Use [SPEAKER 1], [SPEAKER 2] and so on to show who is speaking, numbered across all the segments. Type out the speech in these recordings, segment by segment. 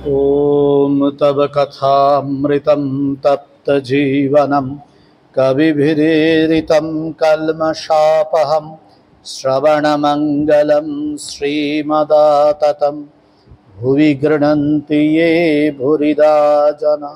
[SPEAKER 1] ॐ तव कथामृतं तप्तजीवनं कविभिरीडितं कल्मषापहं श्रवणमङ्गलं श्रीमदाततं भुवि गृह्णन्ति ये भूरिदा जना।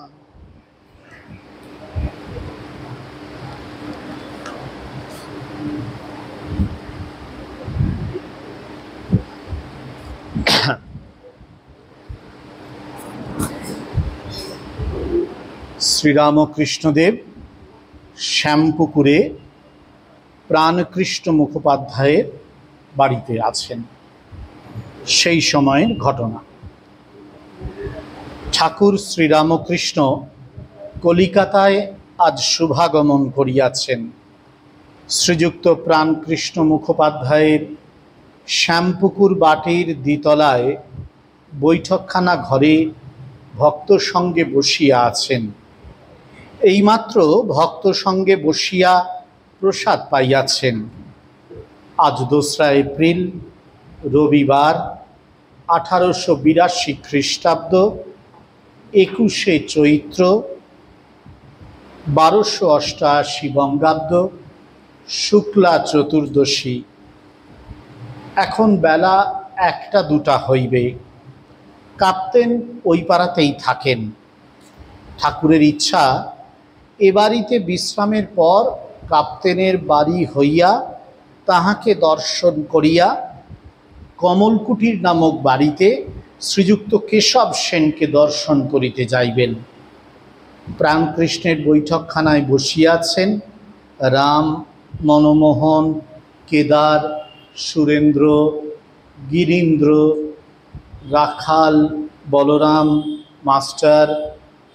[SPEAKER 1] শ্রীরামকৃষ্ণদেব শ্যামপুকুরে প্রাণকৃষ্ণ মুখোপাধ্যায়ের বাড়িতে আছেন। সেই সময়ের ঘটনা। ঠাকুর শ্রীরামকৃষ্ণ কলিকাতায় আজ শুভাগমন করিয়াছেন। শ্রীযুক্ত প্রাণকৃষ্ণ মুখোপাধ্যায়ের শ্যামপুকুর বাটির দ্বিতলায় বৈঠকখানা ঘরে ভক্ত সঙ্গে বসিয়া আছেন। এইমাত্র ভক্ত সঙ্গে বসিয়া প্রসাদ পাইয়াছেন। আজ 2রা এপ্রিল, রবিবার, 1882 খ্রিস্টাব্দ, 21শে চৈত্র, 1288 বঙ্গাব্দ, শুক্লা চতুর্দশী। এখন বেলা 1টা-2টা হইবে। কাপ্তেন ওই পাড়াতেই থাকেন। ঠাকুরের ইচ্ছা এ বাড়িতে বিশ্রামের পর কাপ্তেনের বাড়ি হইয়া তাহাকে দর্শন করিয়া কমলকুটির নামক বাড়িতে শ্রীযুক্ত কেশব সেনকে দর্শন করিতে যাইবেন। প্রাণকৃষ্ণের বৈঠকখানায় বসিয়াছেন রাম, মনমোহন, কেদার, সুরেন্দ্র, গিরীন্দ্র, রাখাল, বলরাম, মাস্টার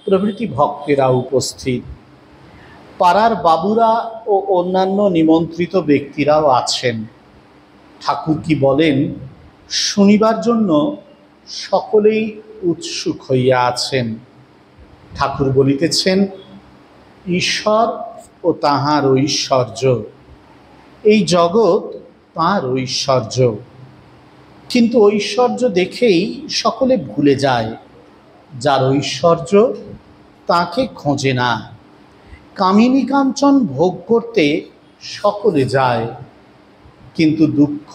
[SPEAKER 1] প্রভৃতি ভক্তেরা উপস্থিত। পাড়ার বাবুরা ও অন্যান্য নিমন্ত্রিত ব্যক্তিরাও আছেন। ঠাকুর কি বলেন শুনিবার জন্য সকলেই উৎসুক হইয়া আছেন। ঠাকুর বলিতেছেন ঈশ্বর ও তাঁহার ঐশ্বর্য, এই জগৎ তাঁর ঐশ্বর্য। কিন্তু ঐশ্বর্য দেখেই সকলে ভুলে যায়। যার ঐশ্বর্য তাকে খোঁজে না। কামিনী কাঞ্চন ভোগ করতে সকলে যায়, কিন্তু দুঃখ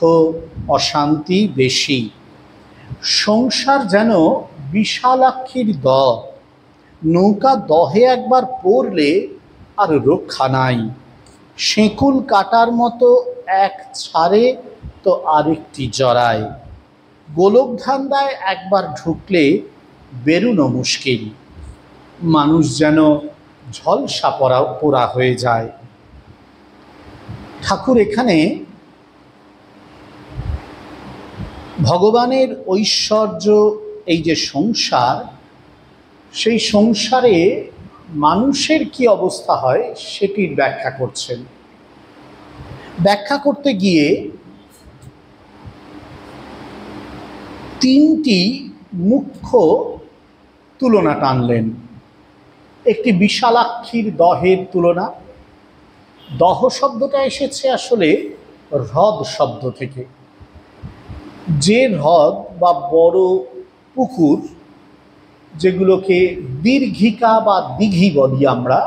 [SPEAKER 1] অশান্তি বেশি। সংসার যেন বিশালাক্ষীর দহ। নৌকা দহে একবার পড়লে আর রক্ষা নাই। শেকুল কাটার মতো এক ছাড়ে তো আরেকটি জড়ায়। গোলকধান্দায় একবার ঢুকলে বেরুনো মুশকিল। মানুষ যেন ঝলসা পোড়া হয়ে যায়। ঠাকুর এখানে ভগবানের ঐশ্বর্য, এই যে সংসার, সেই সংসারে মানুষের কি অবস্থা হয় সেটির ব্যাখ্যা করছেন। ব্যাখ্যা করতে গিয়ে 3টি মুখ্য তুলনা টানলেন। একটি বিশালাক্ষীর দহের তুলনা। দহ শব্দটা এসেছে আসলে হ্রদ শব্দ থেকে। যে হ্রদ বা বড় পুকুর, যেগুলোকে দীর্ঘিকা বা দিঘি বলি আমরা,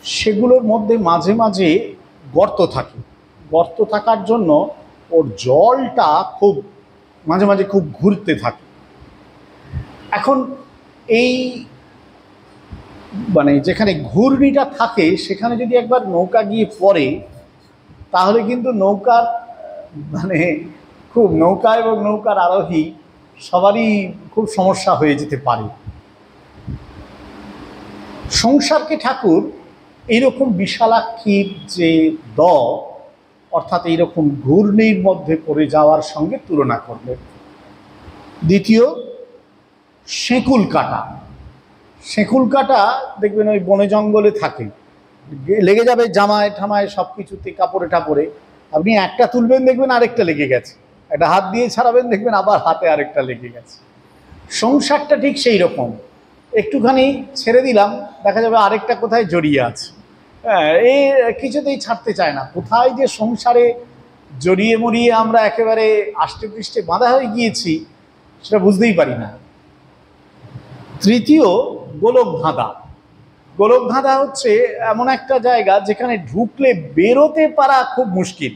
[SPEAKER 1] সেগুলোর মধ্যে মাঝে মাঝে গর্ত থাকে। গর্ত থাকার জন্য ওর জলটা খুব মাঝে মাঝে খুব ঘুরতে থাকে। এখন এই যেখানে ঘূর্ণিটা থাকে সেখানে যদি একবার নৌকা গিয়ে পড়ে তাহলে কিন্তু নৌকার নৌকা এবং নৌকার আরোহী সবারই খুব সমস্যা হয়ে যেতে পারে। সংসারকে ঠাকুর এইরকম বিশালাক্ষীর যে অর্থাৎ এইরকম ঘূর্ণির মধ্যে পড়ে যাওয়ার সঙ্গে তুলনা করলেন। দ্বিতীয়, শেকুল কাটা। শেকুল কাটা দেখবেন ওই বনে জঙ্গলে থাকে, লেগে যাবে জামায় ঠামায় সব কিছুতে, কাপড়ে টাপড়ে। আপনি একটা তুলবেন দেখবেন আরেকটা লেগে গেছে, একটা হাত দিয়ে ছাড়াবেন দেখবেন আবার হাতে আরেকটা লেগে গেছে। সংসারটা ঠিক সেই রকম। একটুখানি ছেড়ে দিলাম, দেখা যাবে আরেকটা কোথায় জড়িয়ে আছে। এই কিছুতেই ছাড়তে চায় না। কোথায় যে সংসারে জড়িয়ে মরিয়ে আমরা একেবারে আষ্টে পৃষ্ঠে বাঁধা হয়ে গিয়েছি সেটা বুঝতেই পারি না। তৃতীয়, গোলকধাঁধা। গোলকধাঁধা হচ্ছে এমন একটা জায়গা যেখানে ঢুকলে বেরোতে পারা খুব মুশকিল,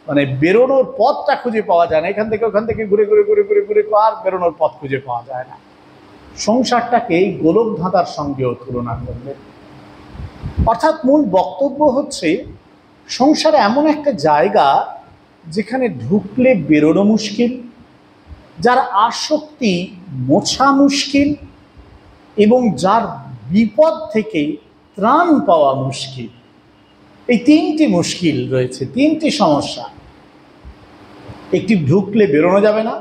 [SPEAKER 1] মানে বেরোনোর পথটা খুঁজে পাওয়া যায় না। এখান থেকে ওখান থেকে ঘুরে ঘুরে ঘুরে ঘুরে ঘুরে আর বেরোনোর পথ খুঁজে পাওয়া যায় না। সংসারটাকে এই গোলকধাঁধার সঙ্গেও তুলনা করলেন। অর্থাৎ মূল বক্তব্য হচ্ছে, সংসার এমন একটা জায়গা যেখানে ঢুকলে বেরোনো মুশকিল, যার আসক্তি মোছা মুশকিল, এবং যার বিপদ থেকে ত্রাণ পাওয়া মুশকিল। এই তিনটি মুশকিল রয়েছে, তিনটি সমস্যা। একটি, ঢুকলে বেরোনো যাবে না।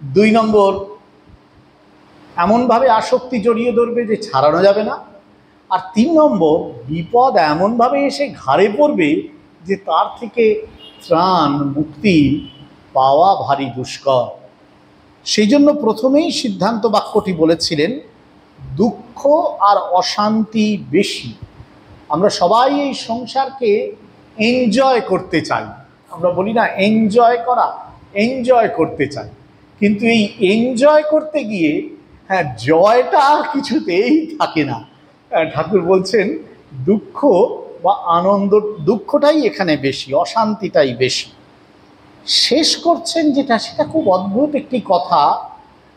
[SPEAKER 1] 2 নম্বর, এমনভাবে আসক্তি জড়িয়ে ধরবে যে ছাড়ানো যাবে না। আর 3 নম্বর, বিপদ এমনভাবে এসে ঘাড়ে পড়বে যে তার থেকে ত্রাণ মুক্তি পাওয়া ভারী দুষ্কর। সেই জন্য প্রথমেই সিদ্ধান্ত বাক্যটি বলেছিলেন, দুঃখ আর অশান্তি বেশি। আমরা সবাই এই সংসারকে এনজয় করতে চাই। আমরা বলি না এনজয় করা, এনজয় করতে চাই। কিন্তু এই এনজয় করতে গিয়ে জয়টা কিছুতেই থাকে না। ঠাকুর বলছেন দুঃখ বা আনন্দ, দুঃখটাই এখানে বেশি, অশান্তিটাই বেশি। শেষ করছেন যেটা, সেটা খুব অদ্ভুত একটি কথা।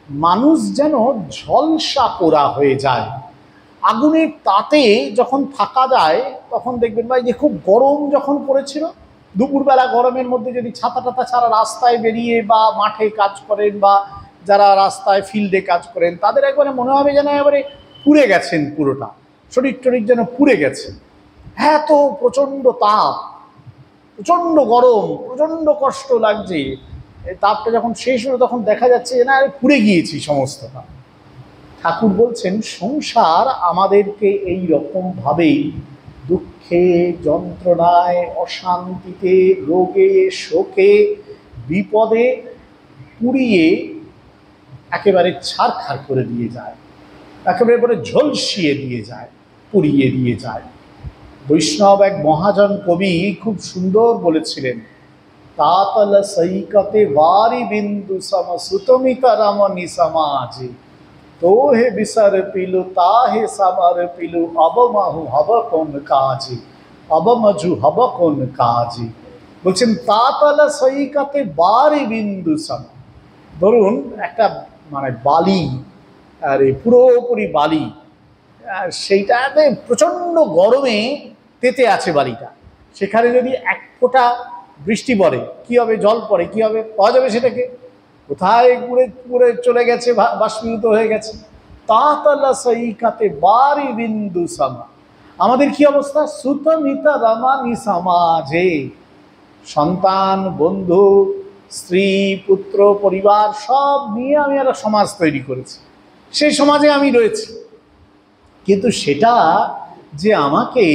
[SPEAKER 1] মানুষ যেন ঝলসা পোড়া হয়ে যায়। আগুনের তাতে যখন থাকা যায় তখন দেখবেন ভাই যে খুব গরম যখন পড়েছিল, দুপুরবেলা গরমের মধ্যে যদি ছাতা টাতা ছাড়া রাস্তায় বেরিয়ে বা মাঠে কাজ করেন বা যারা রাস্তায় ফিল্ডে কাজ করেন, তাদের একবারে মনে হবে যেন এবারে পুড়ে গেছেন, পুরোটা শরীর টরীর যেন পুড়ে গেছে। হ্যাঁ, তো প্রচণ্ড তাপ, প্রচণ্ড গরম, প্রচণ্ড কষ্ট লাগছে। তাপটা যখন শেষ হলো তখন দেখা যাচ্ছে যে না, পুড়ে গিয়েছি সমস্তটা। ঠাকুর বলছেন সংসার আমাদেরকে এই রকমভাবেই দুঃখে, যন্ত্রণায়, অশান্তিতে, রোগে, শোকে, বিপদে পুড়িয়ে একেবারে ছারখার করে দিয়ে যায়, একেবারে পরে ঝলসিয়ে দিয়ে যায়, পুড়িয়ে দিয়ে যায়। বৈষ্ণব এক মহাজন কবি খুব সুন্দর বলেছিলেন, তাতল সৈকতে বারি বিন্দু সম সুতমিতা রমণী সমাজে, তোহে বিসর পিলু তাহে সমর পিলু অবমহু হব কোন কাজে, অবমজু হব কোন কাজে। বলছেন তাতল সৈকতে বারি বিন্দু সম। ধরুন একটা মানে বালি, আর পুরোপুরি বালি, সেইটাতে প্রচণ্ড গরমে তেতে আছে বালিটা। সেখানে যদি এক ফোঁটা বৃষ্টি পড়ে কি হবে, জল পড়ে কি হবে, পাওয়া যাবে সেটাকে? কোথায় ঘুরে ঘুরে চলে গেছে, বাষ্পীভূত হয়ে গেছে। তাতলা সৈকাতে বারি বিন্দু সমা। আমাদের কি অবস্থা? সুতমিতা রমানি সমাজে। সন্তান, বন্ধু, স্ত্রী, পুত্র, পরিবার সব নিয়ে আমি একটা সমাজ তৈরি করেছি, সেই সমাজে আমি রয়েছি। কিন্তু সেটা যে আমাকে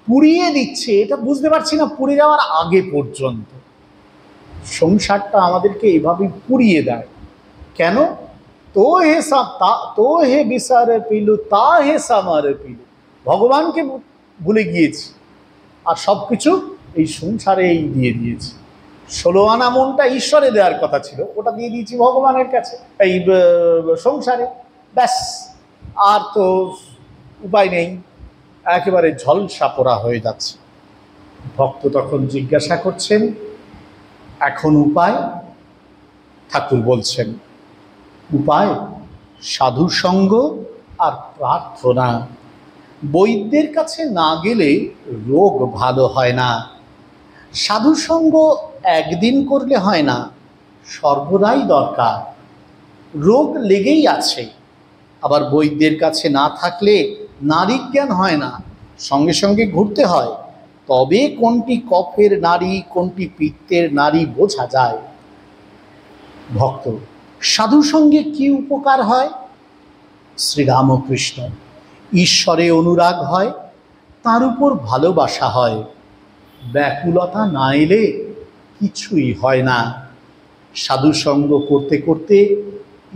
[SPEAKER 1] পুড়িয়ে দিচ্ছে এটা বুঝতে পারছি না পুড়ে যাওয়ার আগে পর্যন্ত। সংসারটা আমাদেরকে এভাবেই পুড়িয়ে দেয়। কেন? তো হে বিসারে পিলু তা হে সামারে পিলু। ভগবানকে ভুলে গিয়েছি আর সব কিছু এই সংসারেই দিয়ে দিয়েছি। 16 আনা মনটা ঈশ্বরে দেওয়ার কথা ছিল, ওটা দিয়ে দিয়েছি ভগবানের কাছে, এই সংসারে। ব্যাস, আর তো উপায় নেই, একেবারে ঝলসা পোড়া হয়ে যাচ্ছে। ভক্ত তখন জিজ্ঞাসা করছেন, এখন উপায়? ঠাকুর বলছেন উপায় সাধু সঙ্গ আর প্রার্থনা। বৈদ্যের কাছে না গেলে রোগ ভালো হয় না। সাধু সঙ্গ একদিন করলে হয় না, সর্বদাই দরকার। রোগ লেগেই আছে। আবার বৈদ্যের কাছে না থাকলে নারী জ্ঞান হয় না, সঙ্গে সঙ্গে ঘুরতে হয়, তবে কোনটি কফের নারী কোনটি পিত্তের নারী বোঝা যায়। ভক্ত, সাধু সঙ্গে কি উপকার হয়? শ্রীরামকৃষ্ণ, ঈশ্বরে অনুরাগ হয়, তার উপর ভালোবাসা হয়। ব্যাকুলতা না এলে কিছুই হয় না। সাধু সঙ্গ করতে করতে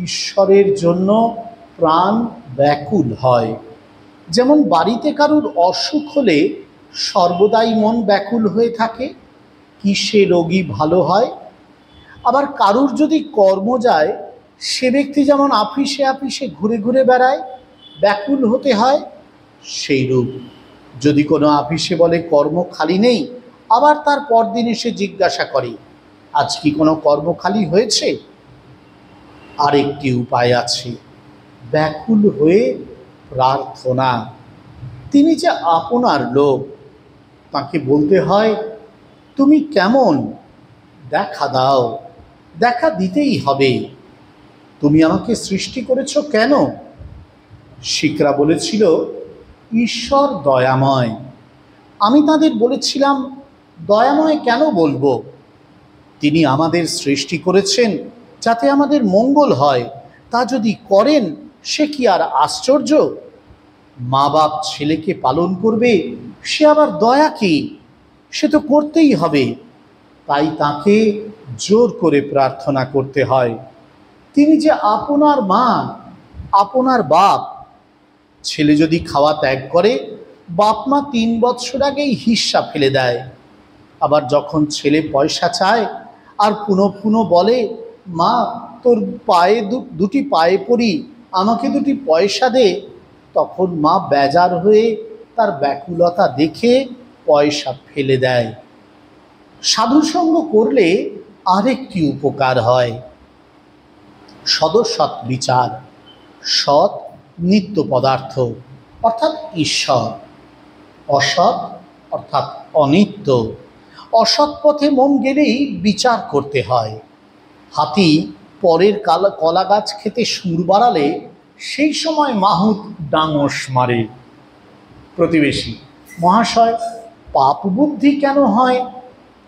[SPEAKER 1] ঈশ্বরের জন্য প্রাণ ব্যাকুল হয়। যেমন বাড়িতে কারুর অসুখ হলে সর্বদাই মন ব্যাকুল হয়ে থাকে, কিসে রোগী ভালো হয়। আবার কারুর যদি কর্ম যায়, সে ব্যক্তি যেমন আপিসে আপিসে ঘুরে ঘুরে বেড়ায়, ব্যাকুল হতে হয়, সেইরূপ যদি কোনো আপিসে বলে কর্ম খালি নেই, আবার তার পরদিন এসে জিজ্ঞাসা করে আজ কি কোনো কর্ম খালি হয়েছে? আরেকটি উপায় আছে, ব্যাকুল হয়ে প্রার্থনা। তিনি যে আপনার লোক, তাকে বলতে হয় তুমি কেমন, দেখা দাও, দেখা দিতেই হবে। তুমি আমাকে সৃষ্টি করেছ কেন? শিখরা বলেছিল ঈশ্বর দয়াময়। আমি তাদের বলেছিলাম দয়াময় কেন বলবো? তিনি আমাদের সৃষ্টি করেছেন যাতে আমাদের মঙ্গল হয়, তা যদি করেন সে কি আর আশ্চর্য? মা বাপ ছেলেকে পালন করবে, সে আবার দয়া কি? সে তো করতেই হবে। তাই তাকে জোর করে প্রার্থনা করতে হয়। তিনি যে আপনার মা, আপনার বাপ। ছেলে যদি খাওয়া ত্যাগ করে, বাপ মা 3 বৎসর আগেই হিস্সা ফেলে দেয়। আবার যখন ছেলে পয়সা চায় আর পুনঃ পুনঃ বলে মা তোর পায়ে দুটি পায়ে পড়ি, আমাকে 2টি পয়সা দে, তখন মা বেজার হয়ে তার ব্যাকুলতা দেখে পয়সা ফেলে দেয়। সাধুসঙ্গ করলে আরেকটি উপকার হয়, সদসৎ বিচার। সৎ নিত্য পদার্থ অর্থাৎ ঈশ্বর, অসৎ অর্থাৎ অনিত্য। অসৎ পথে মন গেলেই বিচার করতে হয়। হাতি পরের কলা গাছ খেতে সুর বাড়ালে সেই সময় মাহুত ডাঙস মারে। প্রতিবেশী মহাশয়, পাপ বুদ্ধি কেন হয়?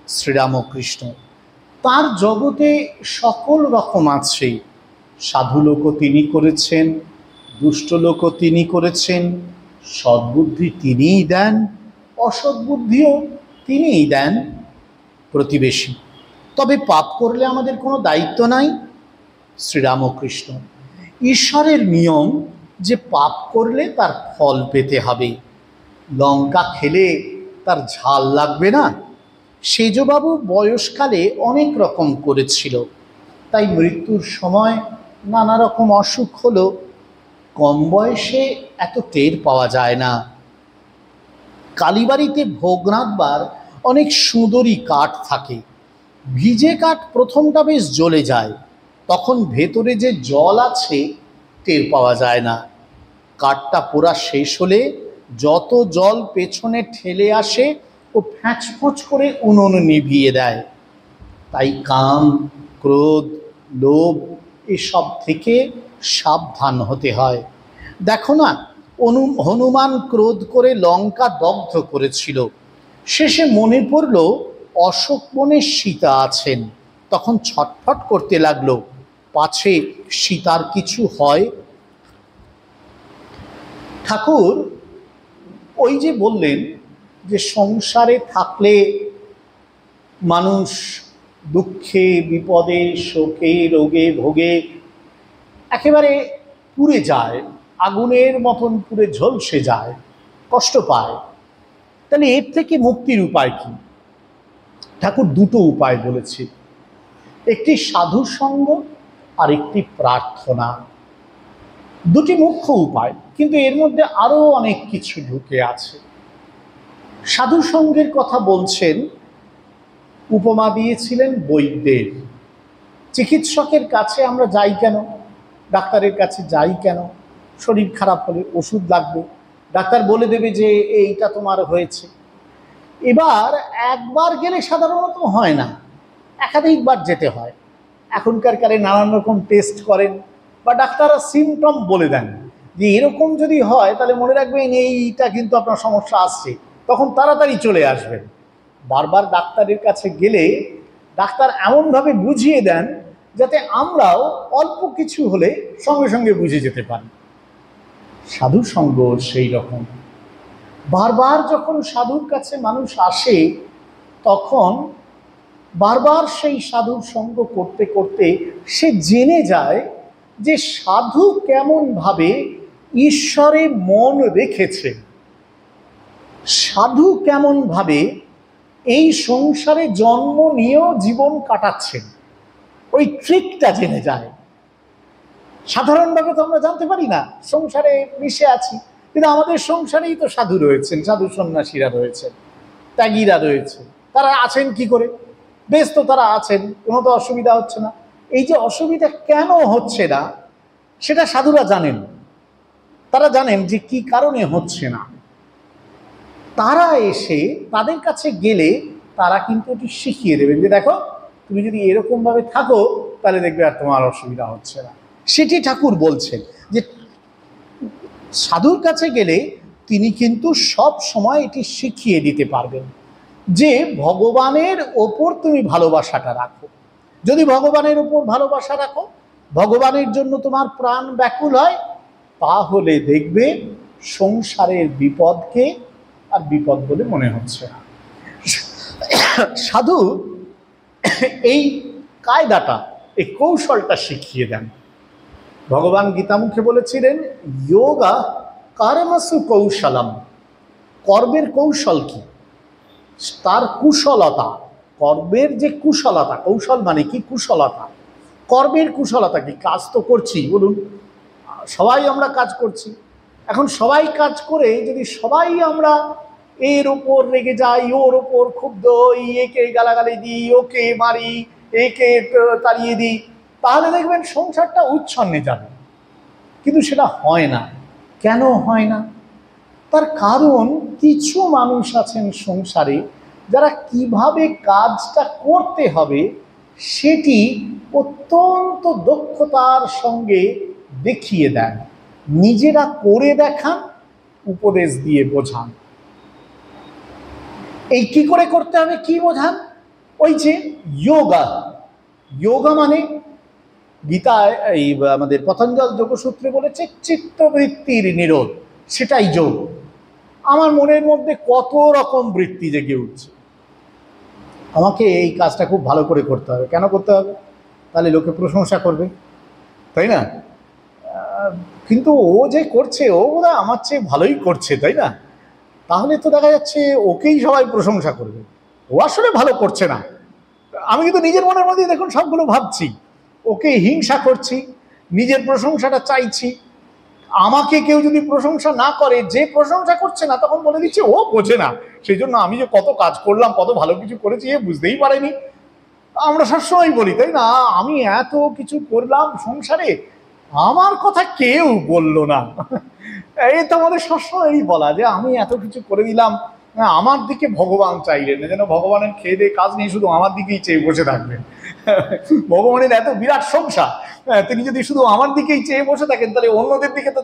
[SPEAKER 1] শ্রীরামকৃষ্ণ তার জগতে সকল রকম আছে। সাধু লোকও তিনি করেছেন, দুষ্ট লোকও তিনি করেছেন, সদ্বুদ্ধি তিনিই দেন, অসদ্বুদ্ধিও তিনিই দেন। প্রতিবেশী তবে পাপ করলে আমাদের কোনো দায়িত্ব নাই? শ্রীরামকৃষ্ণ ঈশ্বরের নিয়ম যে পাপ করলে তার ফল পেতে হবে। লঙ্কা খেলে তার ঝাল লাগবে না? সেজবাবু বয়সকালে অনেক রকম করেছিল, তাই মৃত্যুর সময় নানা রকম অসুখ হলো। কম বয়সে এত টের পাওয়া যায় না। কালীবাড়িতে ভোগ রাঁধবার অনেক সুন্দরী কাঠ থাকে। ভিজে কাঠ প্রথমটা বেশ জ্বলে যায়, তখন ভেতরে যে জল আছে টের পাওয়া যায় না। কাঠটা পোড়া শেষ হলে যত জল পেছনে ঠেলে আসে ও ফ্যাঁচফোঁচ করে উনুন নিভিয়ে দেয়। তাই কাম, ক্রোধ, লোভ এসব থেকে সাবধান হতে হয়। দেখো না, হনুমান ক্রোধ করে লঙ্কা দগ্ধ করেছিল। শেষে মনে পড়ল অশোক বনে সীতা আছেন, তখন ছটফট করতে লাগলো পাছে সীতার কিছু হয়। ঠাকুর ওই যে বললেন যে সংসারে থাকলে মানুষ দুঃখে বিপদে শোকে রোগে ভোগে একেবারে পুড়ে যায়, আগুনের মতন পুড়ে ঝলসে যায়, কষ্ট পায়। তাহলে এর থেকে মুক্তির উপায় কি? ঠাকুর 2টো উপায় বলেছে, একটি সাধু সঙ্গ আর একটি প্রার্থনা। 2টি মুখ্য উপায়, কিন্তু এর মধ্যে আরও অনেক কিছু ঢুকে আছে। সাধু সঙ্গের কথা বলছেন, উপমা দিয়েছিলেন বৈদ্যের। চিকিৎসকের কাছে আমরা যাই কেন, ডাক্তারের কাছে যাই কেন? শরীর খারাপ হলে ওষুধ লাগবে, ডাক্তার বলে দেবে যে এইটা তোমার হয়েছে। এবার একবার গেলে সাধারণত হয় না, একাধিকবার যেতে হয়। এখনকার কালে নানান রকম টেস্ট করেন বা ডাক্তাররা সিমটম বলে দেন যে এরকম যদি হয় তাহলে মনে রাখবেন এইটা কিন্তু আপনার সমস্যা আসছে, তখন তাড়াতাড়ি চলে আসবেন। বারবার ডাক্তারের কাছে গেলে ডাক্তার এমনভাবে বুঝিয়ে দেন যাতে আমরাও অল্প কিছু হলে সঙ্গে সঙ্গে বুঝে যেতে পারি। সাধু সঙ্গ সেই রকম। বারবার যখন সাধুর কাছে মানুষ আসে, তখন বারবার সেই সাধুর সঙ্গ করতে করতে সে জেনে যায় যে সাধু কেমনভাবে ঈশ্বরে মন রেখেছে, সাধু কেমনভাবে এই সংসারে জন্ম নিয়েও জীবন কাটাচ্ছেন, ওই ট্রিকটা জেনে যায়। সাধারণভাবে তো আমরা জানতে পারি না, সংসারে মিশে আছি, কিন্তু আমাদের সংসারেই তো সাধু রয়েছেন, সাধু সন্ন্যাসীরা রয়েছেন, ত্যাগীরা রয়েছে, তারা আছেন কি করে? বেশ তো তারা আছেন, কোনো তো অসুবিধা হচ্ছে না। এই যে অসুবিধা কেন হচ্ছে না সেটা সাধুরা জানেন, তারা জানেন যে কি কারণে হচ্ছে না। তারা এসে তাদের কাছে গেলে তারা কিন্তু এটি শিখিয়ে দেবেন যে দেখো তুমি যদি এরকমভাবে থাকো তাহলে দেখবে আর তোমার অসুবিধা হচ্ছে না। সেটি ঠাকুর বলছেন যে সাধুর কাছে গেলে তিনি কিন্তু সব সময় এটি শিখিয়ে দিতে পারবেন যে ভগবানের ওপর তুমি ভালোবাসাটা রাখো। যদি ভগবানের ওপর ভালোবাসা রাখো, ভগবানের জন্য তোমার প্রাণ ব্যাকুল হয়, তাহলে দেখবে সংসারের বিপদকে আর বিপদ বলে মনে হচ্ছে না। সাধু এই কায়দাটা, এই কৌশলটা শিখিয়ে দেন। ভগবান গীতামুখে বলেছিলেন যোগা কর্মসু কৌশলম, কর্মের কৌশল কি? তার কুশলতা, কর্মের যে কুশলতা, কৌশল মানে কি? কুশলতা। কর্মের কুশলতা কি? কাজ তো করছি, বলুন, সবাই আমরা কাজ করছি। এখন সবাই কাজ করে যদি সবাই আমরা এর ওপর রেগে যাই, ওর ওপর ক্ষুব্ধ হই, একে গালাগালি দিই, ওকে মারি, একে তাড়িয়ে দিই, তাহলে দেখবেন সংসারটা উচ্ছন্নে যাবে। কিন্তু সেটা হয় না। কেন হয় না? তার কারণ কিছু মানুষ আছেন সংসারে যারা কিভাবে কাজটা করতে হবে সেটি অত্যন্ত দক্ষতার সঙ্গে দেখিয়ে দেন, নিজেরা করে দেখান, উপদেশ দিয়ে বোঝান। এই কি করে করতে হবে কি বোঝান? ওই যে যোগা, যোগা মানে গীতায় এই আমাদের পতঞ্জল যোগসূত্রে বলেছে চিত্তবৃত্তির নিরোধ, সেটাই যোগ। আমার মনের মধ্যে কত রকম বৃত্তি জেগে উঠছে, আমাকে এই কাজটা খুব ভালো করে করতে হবে। কেন করতে হবে? তাহলে লোকে প্রশংসা করবে, তাই না? কিন্তু ও যে করছে, ও বোধহয় আমার চেয়ে ভালোই করছে, তাই না? তাহলে তো দেখা যাচ্ছে ওকেই সবাই প্রশংসা করবে, ও আসলে ভালো করছে না। আমি কিন্তু নিজের মনের মধ্যে দেখুন সবগুলো ভাবছি, ওকে হিংসা করছি, নিজের প্রশংসাটা চাইছি। আমাকে কেউ যদি প্রশংসা না করে, যে প্রশংসা করছে না, তখন বলে দিচ্ছে ও বোঝে না, সেই জন্য আমি যে কত কাজ করলাম, কত ভালো কিছু করেছি, এ বুঝতেই পারেনি। আমরা সবসময় বলি, তাই না, আমি এত কিছু করলাম সংসারে, আমার কথা কেউ বলল না। এই তো আমাদের সবসময় বলা যে আমি এত কিছু করে দিলাম, আমার দিকে ভগবান চাইলেন না, যেন ভগবানের খেয়ে দিয়ে কাজ নিয়ে শুধু আমার দিকেই চেয়ে বসে থাকবেন। ভগবানের এত বিরাট সংসার, তিনি যদি শুধু আমার দিকেই চেয়ে বসে থাকেন তাহলে অন্যদের দিকে তো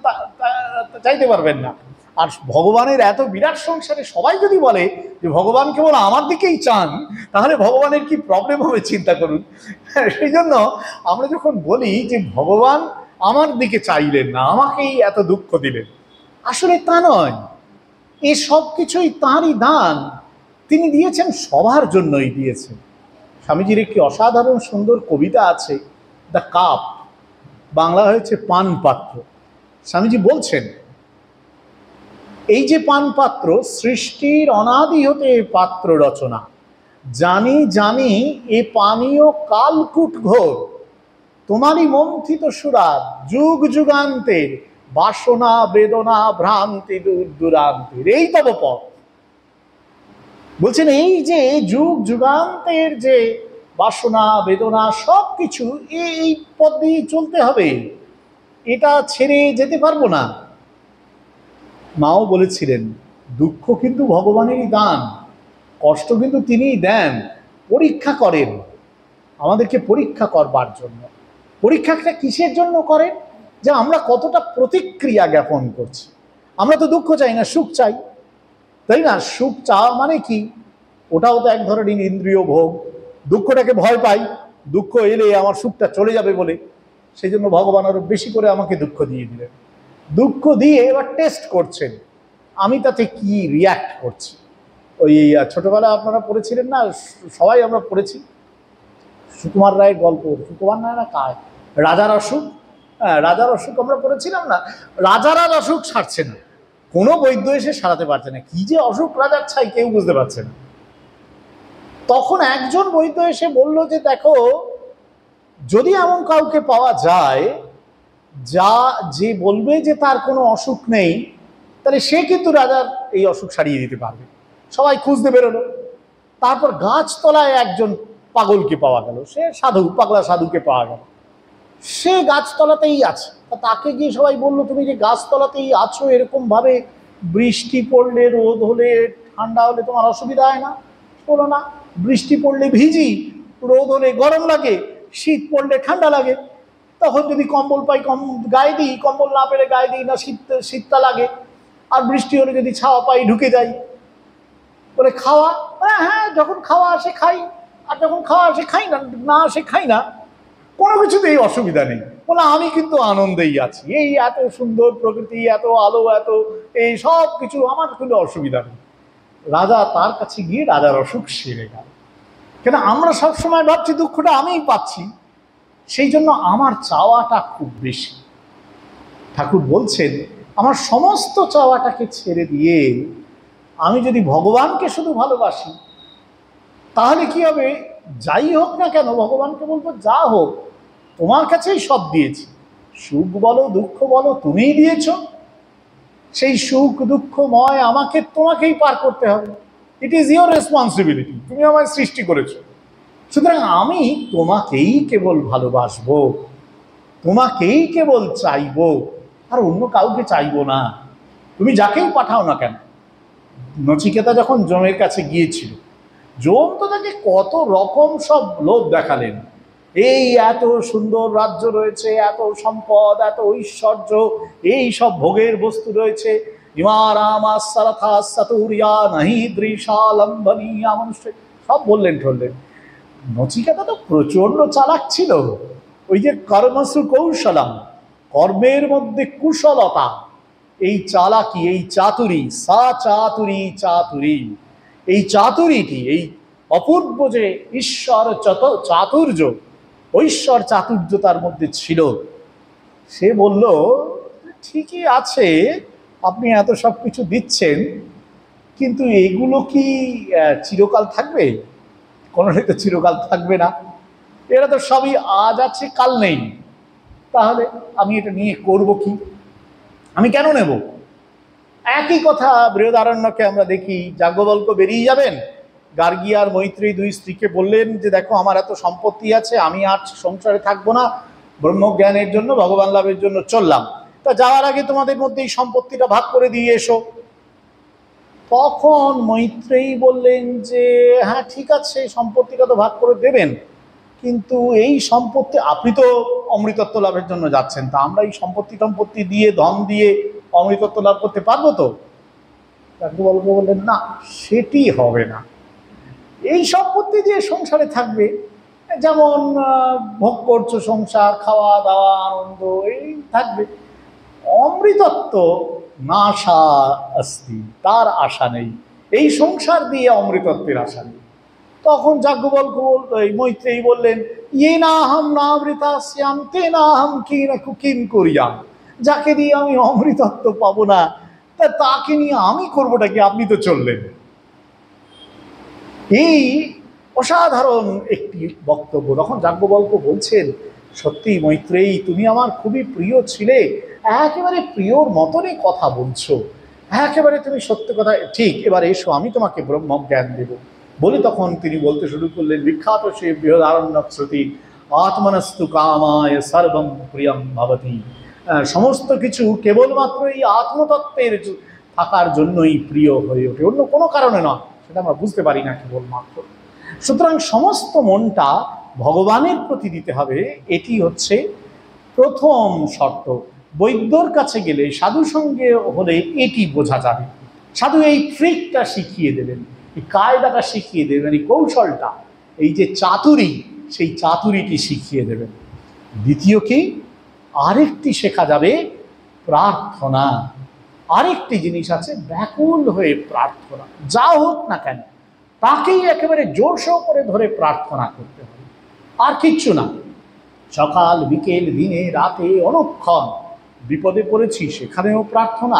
[SPEAKER 1] চাইতে পারবেন না। আর ভগবানের এত বিরাট সংসারে সবাই যদি বলে যে ভগবান কেবল আমার দিকেই চান, তাহলে ভগবানের কি প্রবলেম হবে চিন্তা করুন। সেই জন্য আমরা যখন বলি যে ভগবান আমার দিকে চাইলেন না, আমাকেই এত দুঃখ দিলেন, আসলে তা নয়। এ সব কিছুই তাঁরই দান, তিনি দিয়েছেন, সবার জন্যই দিয়েছেন। স্বামীজির একটি অসাধারণ সুন্দর কবিতা আছে, দ্য কাপ, বাংলা হয়েছে পান পাত্র। স্বামীজি বলছেন এই যে পান পাত্র, সৃষ্টির অনাদি হতে এ পাত্র রচনা, জানি জানি এ পানীয় কালকূট ঘোর, তোমারই মন্থিত সুরাত যুগ যুগান্তের, বাসনা বেদনা ভ্রান্তি দূর দূরান্তের, এই তব পথ। বলছেন এই যে যুগ যুগান্তের যে বাসনা বেদনা সব কিছু, এই পথ দিয়ে চলতে হবে, এটা ছেড়ে যেতে পারবো না। মাও বলেছিলেন দুঃখ কিন্তু ভগবানেরই দান, কষ্ট কিন্তু তিনিই দেন, পরীক্ষা করেন, আমাদেরকে পরীক্ষা করবার জন্য। পরীক্ষাটা কিসের জন্য করেন? যে আমরা কতটা প্রতিক্রিয়া জ্ঞাপন করছি। আমরা তো দুঃখ চাই না, সুখ চাই, তাই না? সুখ চাওয়া মানে কি? ওটাও তো এক ধরনের ইন্দ্রিয় ভোগ। দুঃখটাকে ভয় পাই, দুঃখ এলে আমার সুখটা চলে যাবে বলে, সেই জন্য ভগবান আরো বেশি করে আমাকে দুঃখ দিয়ে দিলেন। দুঃখ দিয়ে এবার টেস্ট করছেন আমি তাতে কি রিয়াক্ট করছি। ওই ছোটবেলায় আপনারা পড়েছিলেন না, সবাই আমরা পড়েছি, সুকুমার রায়ের গল্প, সুকুমার রায় না কায়, রাজার অসুখ। হ্যাঁ, রাজার অসুখ আমরা পড়েছিলাম না? রাজার আর অসুখ সারছে না, কোনো বৈদ্য এসে সারাতে পারছে না, কি যে অসুখ রাজার ছাই কেউ বুঝতে পারছে না। তখন একজন বৈদ্য এসে বলল যে দেখো, যদি এমন কাউকে পাওয়া যায় যে বলবে যে তার কোনো অসুখ নেই, তাহলে সে কিন্তু রাজার এই অসুখ সারিয়ে দিতে পারবে। সবাই খুঁজতে বেরোলো। তারপর গাছতলায় একজন পাগলকে পাওয়া গেল, সে সাধু, পাগলা সাধুকে পাওয়া গেল। সে গাছতলাতেই আছে। তাকে গিয়ে সবাই বললো, তুমি যে গাছতলাতেই আছো, এরকম ভাবে বৃষ্টি পড়লে, রোদ হলে, ঠান্ডা হলে তোমার অসুবিধা হয় না? বলো না, বৃষ্টি পড়লে ভিজি, রোদ হলে গরম লাগে, শীত পড়লে ঠান্ডা লাগে। তখন যদি কম্বল পাই গায়ে দিই, কম্বল না পেলে গায়ে দিই না, শীতটা লাগে। আর বৃষ্টি হলে যদি ছাওয়া পাই ঢুকে যাই। বলে খাওয়া, হ্যাঁ যখন খাওয়া আসে খাই, আর যখন খাওয়া আসে খাই না, না আসে খাই না, কোনো কিছুতেই অসুবিধা নেই। বলে আমি কিন্তু আনন্দেই আছি, এই এত সুন্দর প্রকৃতি, এত আলো, এত এই সব কিছু, আমার কিন্তু অসুবিধা নেই। রাজা তার কাছে গিয়ে রাজার অসুখ সেরে গেল। কেন আমরা সবসময় ভাবছি দুঃখটা আমিই পাচ্ছি, সেই জন্য আমার চাওয়াটা খুব বেশি। ঠাকুর বলছেন, আমার সমস্ত চাওয়াটাকে ছেড়ে দিয়ে আমি যদি ভগবানকে শুধু ভালোবাসি, তাহলে কি হবে? যাই হোক না কেন, ভগবানকে বলবো, যা হোক তোমার কাছেই সব দিয়েছি, সুখ বলো দুঃখ বলো তুমিই দিয়েছ, সেই সুখ দুঃখময় তোমাকেই পার করতে হবে। ইট ইজ ইয়োর রেসপন্সিবিলিটি, তুমি আমায় সৃষ্টি করেছো। সুতরাং আমি তোমাকেই কেবল ভালোবাসবো, তোমাকেই কেবল চাইবো, আর অন্য কাউকে চাইবো না, তুমি যাকেই পাঠাও না কেন। নচিকেতা যখন যমের কাছে গিয়েছিল, যম তো তাকে কত রকম সব লোভ দেখালেন। এই এত সুন্দর রাজ্য রয়েছে, এত সম্পদ, এত ঐশ্বর্য, এই সব ভোগের বস্তু রয়েছে, সব বললেন ঠললেন। নচিকেতা তো প্রচন্ড চালাক ছিল। ওই যে কর্মসু কৌশলম, কর্মের মধ্যে কুশলতা, এই চালাকি, এই চাতুরি, চাতুরি, এই চাতুরিটি, এই অপূর্ব যে ঈশ্বর চাতুর্য, ঐশ্বর চাতুর্য তার মধ্যে ছিল। সে বলল, ঠিকই আছে আপনি এত সব কিছু দিচ্ছেন, কিন্তু এগুলো কি চিরকাল থাকবে? কোনোটাই তো চিরকাল থাকবে না, এরা তো সবই আজ আছে কাল নেই। তাহলে আমি এটা নিয়ে করব কি? আমি কেন নেব? একই কথা বৃহদারণ্যকে আমরা দেখি, যাজ্ঞবল্ক্য বেরিয়ে যাবেন, গার্গী আর মৈত্রেয়ী দুই স্ত্রীকে বললেন যে দেখো আমার এত সম্পত্তি আছে, আমি আর সংসারে থাকবো না, ব্রহ্মজ্ঞানের জন্য, ভগবান লাভের জন্য চললাম, তা যাওয়ার আগে তোমাদের মধ্যে এই সম্পত্তিটা ভাগ করে দিয়ে এসো। তখন মৈত্রেয়ী বললেন যে হ্যাঁ ঠিক আছে, সম্পত্তিটা তো ভাগ করে দেবেন, কিন্তু এই সম্পত্তি, আপনি তো অমৃতত্ব লাভের জন্য যাচ্ছেন, তা আমরা এই সম্পত্তি দিয়ে, ধন দিয়ে অমৃতত্ব লাভ করতে পারবো তো? যাজ্ঞবল্ক্য বললেন না, সেটি হবে না। এই সম্পত্তি দিয়ে সংসারে থাকবে, যেমন ভোগ করছো সংসার, খাওয়া দাওয়া আনন্দ এই থাকবে, অমৃতত্ব নাশা অস্তি, তার আশা নেই, এই সংসার দিয়ে অমৃতত্বের আশা নেই। তখন যাজ্ঞবল্ক্য মৈত্রেয়ী বললেন, ইয়ে না হাম নামৃতা শ্যাম তে না হাম কিম করিয়াম, যাকে দিয়ে আমি অমৃতত্ব পাবো না, তাকে নিয়ে আমি করবোটা কি? আপনি তো চললেন। এই অসাধারণ একটি বক্তব্য। তখন যাজ্ঞবল্ক্য বলছেন, সত্যি মৈত্রেয়ী, তুমি আমার খুবই প্রিয় ছিলে, একেবারে প্রিয়র মতনই কথা বলছো, একেবারে তুমি সত্য কথা, ঠিক, এবার এসো আমি তোমাকে ব্রহ্মজ্ঞান দেব। বলে তখন তিনি বলতে শুরু করলেন, বিখ্যাত সে বৃহদারণ্যক শ্রুতি, আত্মনস্তু কামায় সর্বম প্রিয়ম ভবতি, সমস্ত কিছু কেবলমাত্র এই আত্মতত্ত্বের থাকার জন্যই প্রিয় হয়ে ওঠে, অন্য কোনো কারণে নয়, সেটা আমরা বুঝতে পারি না কেবলমাত্র। সুতরাং সমস্ত মনটা ভগবানের প্রতি দিতে হবে, এটি হচ্ছে প্রথম শর্ত। বৈদ্যর কাছে গেলে, সাধু সঙ্গে হলে এটি বোঝা যাবে। সাধু এই ট্রিকটা শিখিয়ে দেবেন, এই কায়দাটা শিখিয়ে দেবেন, এই কৌশলটা, এই যে চাতুরি, সেই চাতুরিটি শিখিয়ে দেবেন। দ্বিতীয় কি, আরেকটি শেখা যাবে, প্রার্থনা। আরেকটি জিনিস আছে, ব্যাকুল হয়ে প্রার্থনা, যা হোক না কেন তাকেই একেবারে জোরসো করে ধরে প্রার্থনা করতে হবে, আর কিচ্ছু না। সকাল বিকেল দিনে রাতে অনুক্ষণ, বিপদে পড়েছি সেখানেও প্রার্থনা,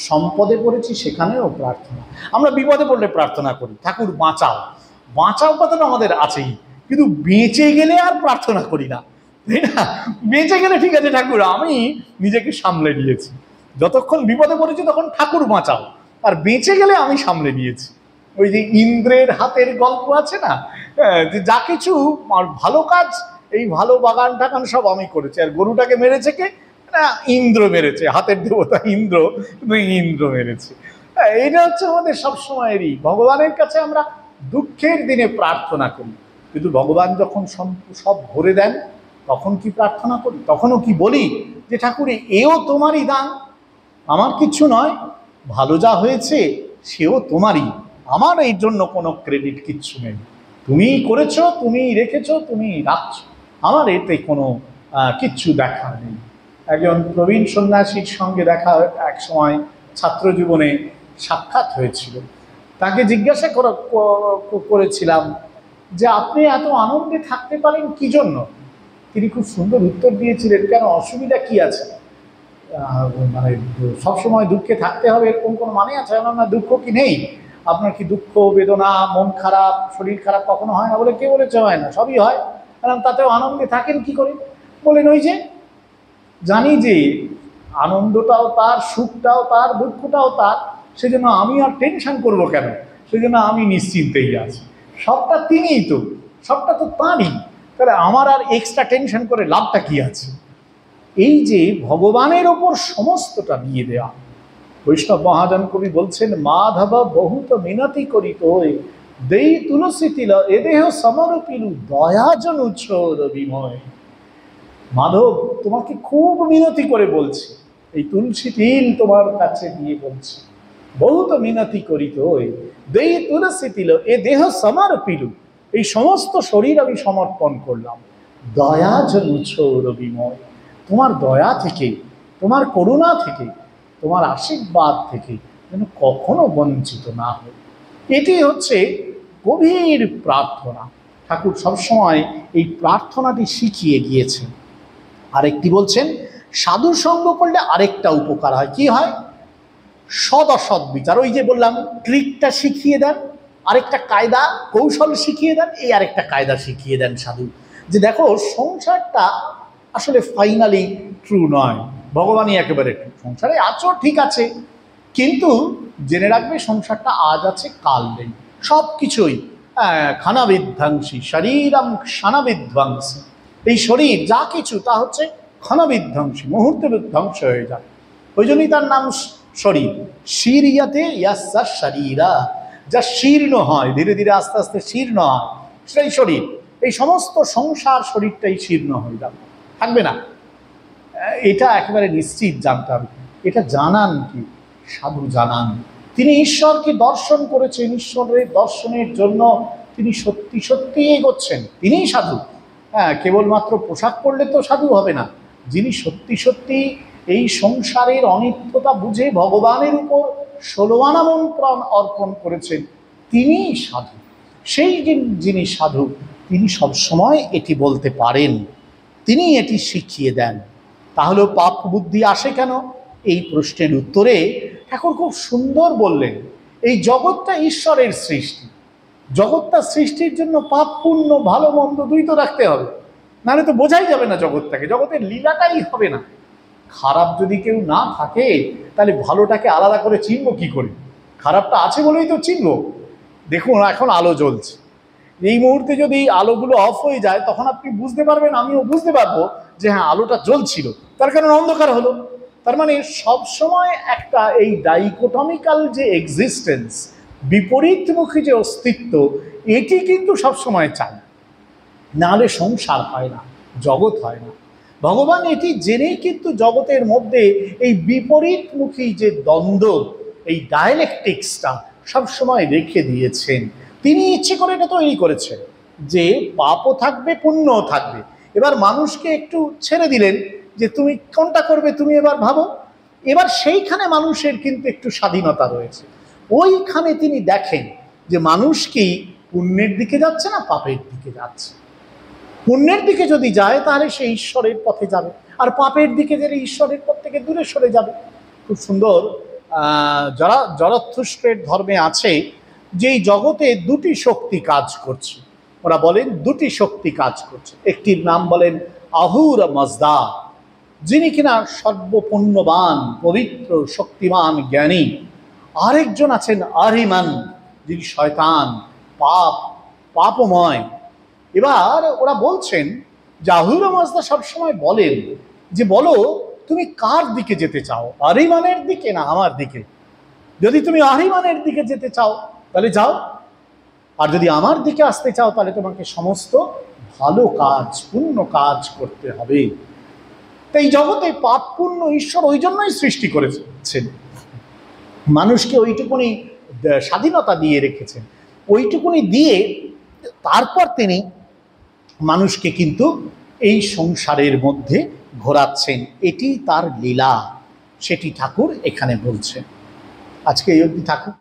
[SPEAKER 1] সম্পদে পড়েছি সেখানেও প্রার্থনা। আমরা বিপদে পড়লে প্রার্থনা করি, ঠাকুর বাঁচাও, বাঁচাও কথাটা আমাদের আছেই, কিন্তু বেঁচে গেলে আর প্রার্থনা করি না। তাই না? বেঁচে গেলে ঠিক আছে ঠাকুর, আমি নিজেকে সামলে নিয়েছি, যতক্ষণ বিপদে পড়েছি তখন ঠাকুর বাঁচাও, আর বেঁচে গেলে আমি সামলে নিয়েছি। ওই যে ইন্দ্রের হাতের গল্প আছে না, যে যা কিছু ভালো কাজ, এই ভালো বাগান টাগান সব আমি করেছি, আর গরুটাকে মেরেছে কে না, ইন্দ্র মেরেছে, হাতের দেবতা ইন্দ্র, ইন্দ্র মেরেছে। এইটা হচ্ছে আমাদের সবসময়েরই, ভগবানের কাছে আমরা দুঃখের দিনে প্রার্থনা করি, কিন্তু ভগবান যখন সব ভরে দেন তখন কি প্রার্থনা করি? তখনও কি বলি যে ঠাকুর এও তোমারই দান, আমার কিছু নয়, ভালো যা হয়েছে সেও তোমারই, আমার এই জন্য কোনো ক্রেডিট কিচ্ছু নেই, তুমিই করেছো, তুমিই রেখেছো, তুমিই রাখছো, আমার এতে কোনো কিচ্ছু দেখার নেই। একজন প্রবীণ সন্ন্যাসীর সঙ্গে দেখা এক সময় ছাত্র জীবনে সাক্ষাৎ হয়েছিল। তাকে জিজ্ঞাসা করেছিলাম যে আপনি এত আনন্দে থাকতে পারেন কি জন্য? তিনি খুব সুন্দর উত্তর দিয়েছিলেন, কেন অসুবিধা কি আছে, মানে সবসময় দুঃখে থাকতে হবে এরকম কোনো মানে আছে? আপনার দুঃখ কি নেই? আপনার কি দুঃখ বেদনা, মন খারাপ, শরীর খারাপ কখনো হয় না? বলে কে বলেছে হয় না, সবই হয়। তাতেও আনন্দে থাকেন কি করে? বলেন ওই যে জানি যে আনন্দটাও তার, সুখটাও তার, দুঃখটাও তার, সেজন্য আমি আর টেনশন করবো কেন, সেজন্য আমি নিশ্চিন্তেই আছি, সবটা তিনিই তো, সবটা তো তাঁরই, তাহলে আমার আর এক্সট্রা টেনশন করে লাভটা কি আছে? এই যে ভগবানের ওপর সমস্তটা দিয়ে দেওয়া। বৈষ্ণব মহাজন কবি বলছেন, মাধব বহুত মিনতি করিত দেই তুলসী তিল এ দেহ সমরপিলু দয়াজন ছোর বিময়। মাধব তোমাকে খুব মিনতি করে বলছি, এই তুলসী তিল তোমার কাছে দিয়ে বলছি, বহুত মিনতি করিত দেই তুলসী তিল এ দেহ সমরপিলু, এই সমস্ত শরীর আমি সমর্পণ করলাম দয়াজন ছোর বিময়, তোমার দয়া থেকে, তোমার করুণা থেকে, তোমার আশীর্বাদ থেকে যেন কখনো বঞ্চিত না হয়। এটি হচ্ছে গভীর প্রার্থনা। ঠাকুর সবসময় এই প্রার্থনাটি শিখিয়ে গিয়েছেন। আরেকটি বলছেন, সাধু সঙ্গ করলে আরেকটা উপকার হয়। কি হয়? সদ অসৎ বিচার। ওই যে বললাম ট্রিকটা শিখিয়ে দেন, আরেকটা কায়দা কৌশল শিখিয়ে দেন, এই আরেকটা কায়দা শিখিয়ে দেন সাধু, যে দেখো সংসারটা আসলে ফাইনালি ট্রু নয়, ভগবানই একেবারে ট্রু, সংসারে আছো ঠিক আছে, কিন্তু জেনে রাখবে সংসারটা আজ আছে কাল নেই, সব কিছুই খানা বিধ্বংসী, শরীরম খানা বিধ্বংসী, এই শরীর যা কিছু তা হচ্ছে খানা বিধ্বংসী, মুহূর্তে ধ্বংস হয়ে যায়। ওই জন্যই তার নাম শরীর। শীরিয়াতে ইয়াসা শরীরা, যা শীর্ণ হয় ধীরে ধীরে আস্তে আস্তে শীর্ণ হয়, সেই শরীর, এই সমস্ত সংসার শরীরটাই শীর্ণ হয়ে যাবে, থাকবে না, এটা একেবারে নিশ্চিত জানতে হবে। এটা জানান কি? সাধু জানান। তিনি ঈশ্বরকে দর্শন করেছেন, ঈশ্বরের দর্শনের জন্য তিনি সত্যি সত্যি এগোচ্ছেন, তিনিই সাধু। হ্যাঁ, কেবলমাত্র পোশাক পরলে তো সাধু হবে না, যিনি সত্যি সত্যি এই সংসারের অনিত্যতা বুঝে ভগবানের উপর 16 আনা মন প্রাণ অর্পণ করেছেন, তিনিই সাধু। সেই যিনি সাধু তিনি সবসময় এটি বলতে পারেন, তিনি এটি শিখিয়ে দেন। তাহলে পাপ বুদ্ধি আসে কেন? এই প্রশ্নের উত্তরে ঠাকুর খুব সুন্দর বললেন, এই জগৎটা ঈশ্বরের সৃষ্টি, জগৎটা সৃষ্টির জন্য পাপ পুণ্য ভালো মন্দ দুই তো রাখতে হবে, নাহলে তো বোঝাই যাবে না জগৎটাকে, জগতের লীলাটাই হবে না। খারাপ যদি কেউ না থাকে তাহলে ভালোটাকে আলাদা করে চিনব কি করে? খারাপটা আছে বলেই তো চিনব। দেখুন এখন আলো জ্বলছে, এই মুহূর্তে যদি আলোগুলো অফ হয়ে যায় তখন আপনি বুঝতে পারবেন, আমিও বুঝতে পারবো যে হ্যাঁ আলোটা জ্বলছিল, তার কারণ অন্ধকার হলো। তার মানে সবসময় একটা এই ডাইকোটমিক্যাল যে এক্সিস্টেন্স, বিপরীতমুখী যে অস্তিত্ব, এটি কিন্তু সবসময় চাই, নাহলে সংসার হয় না, জগৎ হয় না। ভগবান এটি জেনেই কিন্তু জগতের মধ্যে এই বিপরীতমুখী যে দ্বন্দ্ব, এই ডায়ালেকটিক্সটা সবসময় রেখে দিয়েছেন। তিনি ইচ্ছে করে এটা তৈরি করেছেন যে পাপও থাকবে পুণ্যও থাকবে। এবার মানুষকে একটু ছেড়ে দিলেন যে তুমি কোনটা করবে তুমি এবার ভাবো। এবার সেইখানে মানুষের কিন্তু একটু স্বাধীনতা রয়েছে। ওইখানে তিনি দেখেন যে মানুষ কি পুণ্যের দিকে যাচ্ছে না পাপের দিকে যাচ্ছে। পুণ্যের দিকে যদি যায় তাহলে সে ঈশ্বরের পথে যাবে, আর পাপের দিকে গেলে ঈশ্বরের পথ থেকে দূরে সরে যাবে। খুব সুন্দর যারা জরথুস্ট্রের ধর্মে আছে যে এই জগতে দুটি শক্তি কাজ করছে, ওরা বলেন দুটি শক্তি কাজ করছে। একটির নাম বলেন আহুর মজদা, যিনি কিনা সর্বপুণ্যবান, পবিত্র, শক্তিমান, জ্ঞানী। আরেকজন আছেন আরিমান, যিনি শয়তান, পাপময়। এবার ওরা বলছেন যে আহুর মজদা সবসময় বলেন যে বলো তুমি কার দিকে যেতে চাও, আরিমানের দিকে না আমার দিকে? যদি তুমি আরিমানের দিকে যেতে চাও তাহলে যাও, আর যদি আমার দিকে আসতে চাও তাহলে তোমাকে সমস্ত ভালো কাজ, পুণ্য কাজ করতে হবে। তো এই জগতে পাপ পুণ্য ঈশ্বর ওই জন্যই সৃষ্টি করেছেন, মানুষকে ওইটুকুনি স্বাধীনতা দিয়ে রেখেছেন। ওইটুকুনি দিয়ে তারপর তিনি মানুষকে কিন্তু এই সংসারের মধ্যে ঘোরাচ্ছেন। এটি তার লীলা, সেটি ঠাকুর এখানে বলছেন। আজকে এই অবধি থাকুক।